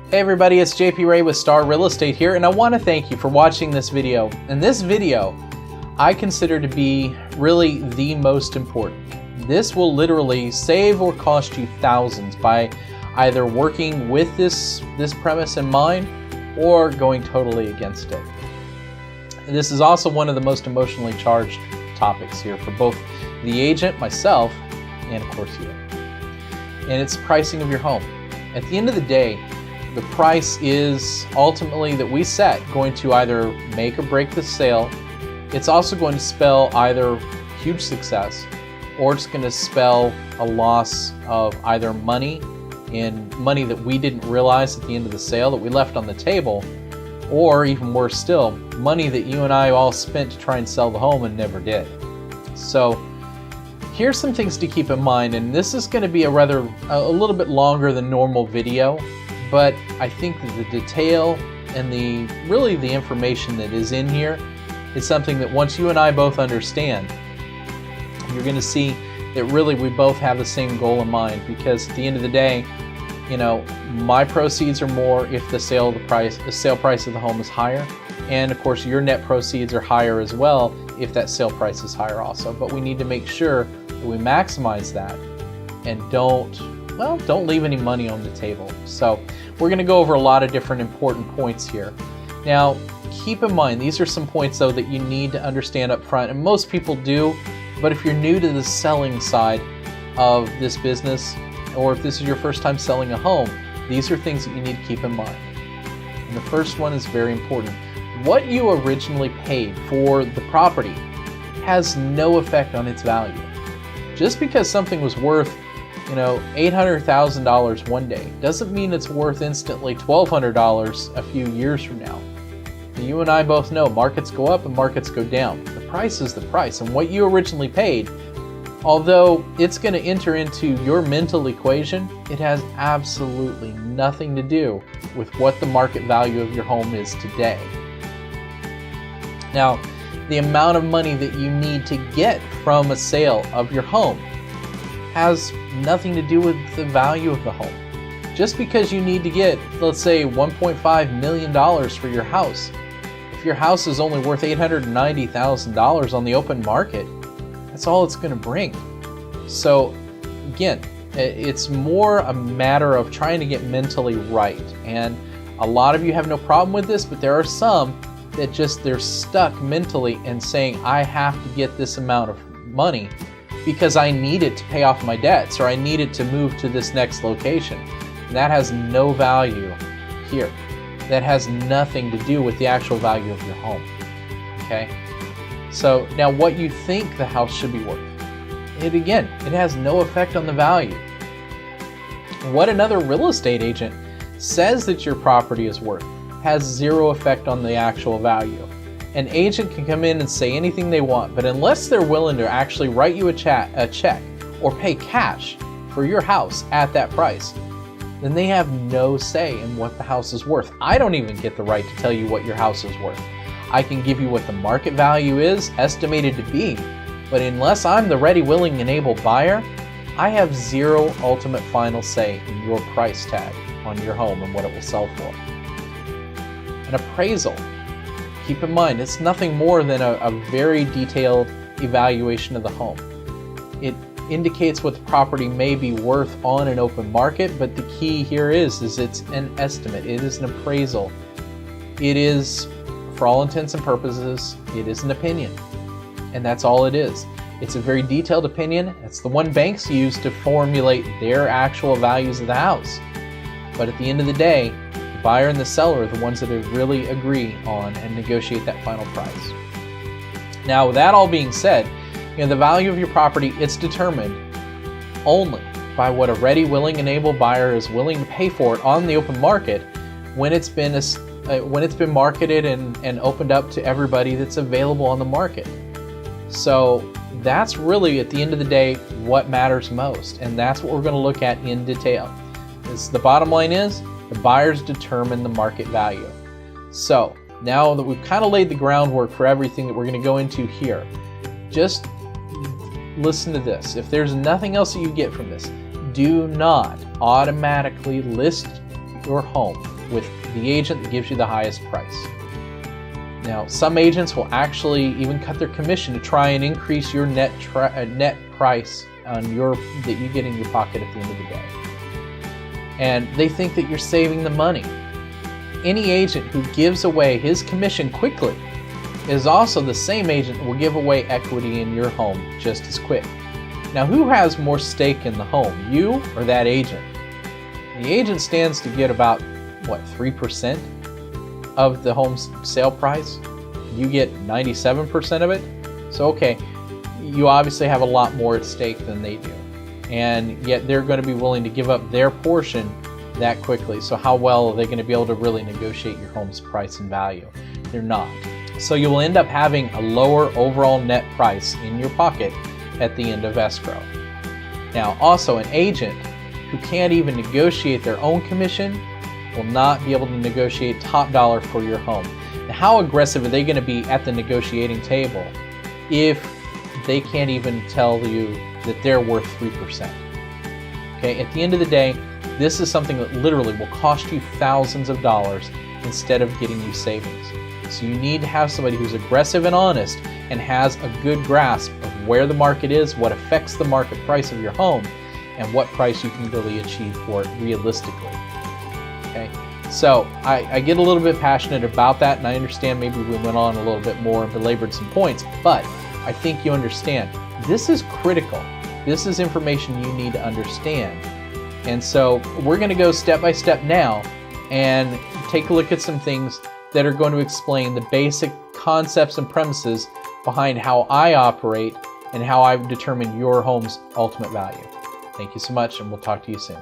Hey everybody, it's JP Ray with Star Real Estate here, and I want to thank you for watching this video. And this video I consider to be really the most important. This will literally save or cost you thousands by either working with this premise in mind or going totally against it. And this is also one of the most emotionally charged topics here for both the agent, myself, and of course you. And it's pricing of your home. At the end of the day, the price is ultimately that we set going to either make or break the sale. It's also going to spell either huge success or it's going to spell a loss of either money that we didn't realize at the end of the sale that we left on the table, or even worse still, money that you and I all spent to try and sell the home and never did. So here's some things to keep in mind, and this is going to be a little bit longer than normal video. But I think that the detail and the information that is in here is something that once you and I both understand, you're going to see that really we both have the same goal in mind. Because at the end of the day, you know, my proceeds are more if the sale price of the home is higher, and of course your net proceeds are higher as well if that sale price is higher also. But we need to make sure that we maximize that and don't leave any money on the table. So we're going to go over a lot of different important points here. Now, keep in mind, these are some points though that you need to understand up front, and most people do, but if you're new to the selling side of this business, or if this is your first time selling a home, these are things that you need to keep in mind. And the first one is very important. What you originally paid for the property has no effect on its value. Just because something was worth $800,000 one day doesn't mean it's worth instantly $1,200 a few years from now. You and I both know markets go up and markets go down. The price is the price, and what you originally paid, although it's going to enter into your mental equation, it has absolutely nothing to do with what the market value of your home is today. Now, the amount of money that you need to get from a sale of your home has nothing to do with the value of the home. Just because you need to get, let's say, $1.5 million for your house, if your house is only worth $890,000 on the open market, that's all it's going to bring. So again, it's more a matter of trying to get mentally right. And a lot of you have no problem with this, but there are some that they're stuck mentally and saying, I have to get this amount of money because I need it to pay off my debts, or I need it to move to this next location. And that has no value here. That has nothing to do with the actual value of your home. Okay? So now what you think the house should be worth, it has no effect on the value. What another real estate agent says that your property is worth has zero effect on the actual value. An agent can come in and say anything they want, but unless they're willing to actually write you a check or pay cash for your house at that price, then they have no say in what the house is worth. I don't even get the right to tell you what your house is worth. I can give you what the market value is estimated to be, but unless I'm the ready, willing, and able buyer, I have zero ultimate final say in your price tag on your home and what it will sell for. An appraisal, keep in mind, it's nothing more than a very detailed evaluation of the home. It indicates what the property may be worth on an open market, but the key here is it's an estimate. It is an appraisal. It is, for all intents and purposes, it is an opinion. And that's all it is. It's a very detailed opinion. It's the one banks use to formulate their actual values of the house. But at the end of the day, the buyer and the seller are the ones that really agree on and negotiate that final price. Now, with that all being said, the value of your property, it's determined only by what a ready, willing, and able buyer is willing to pay for it on the open market when it's been marketed and opened up to everybody that's available on the market. So that's really, at the end of the day, what matters most, and that's what we're going to look at in detail. The bottom line is the buyers determine the market value. So now that we've kind of laid the groundwork for everything that we're going to go into here, just listen to this. If there's nothing else that you get from this, do not automatically list your home with the agent that gives you the highest price. Now, some agents will actually even cut their commission to try and increase your net price on that you get in your pocket at the end of the day. And they think that you're saving the money. Any agent who gives away his commission quickly is also the same agent that will give away equity in your home just as quick. Now, who has more stake in the home, you or that agent? The agent stands to get about, 3% of the home's sale price? You get 97% of it? So, okay, you obviously have a lot more at stake than they do. And yet they're going to be willing to give up their portion that quickly. So how well are they going to be able to really negotiate your home's price and value? They're not. So you will end up having a lower overall net price in your pocket at the end of escrow. Now, also, an agent who can't even negotiate their own commission will not be able to negotiate top dollar for your home. Now, how aggressive are they going to be at the negotiating table if they can't even tell you that they're worth 3%? Okay, at the end of the day, this is something that literally will cost you thousands of dollars instead of getting you savings. So you need to have somebody who's aggressive and honest and has a good grasp of where the market is, what affects the market price of your home, and what price you can really achieve for it realistically. Okay, so I get a little bit passionate about that, and I understand maybe we went on a little bit more and belabored some points, but I think you understand this is critical. This is information you need to understand. And so we're going to go step by step now and take a look at some things that are going to explain the basic concepts and premises behind how I operate and how I've determined your home's ultimate value. Thank you so much, and we'll talk to you soon.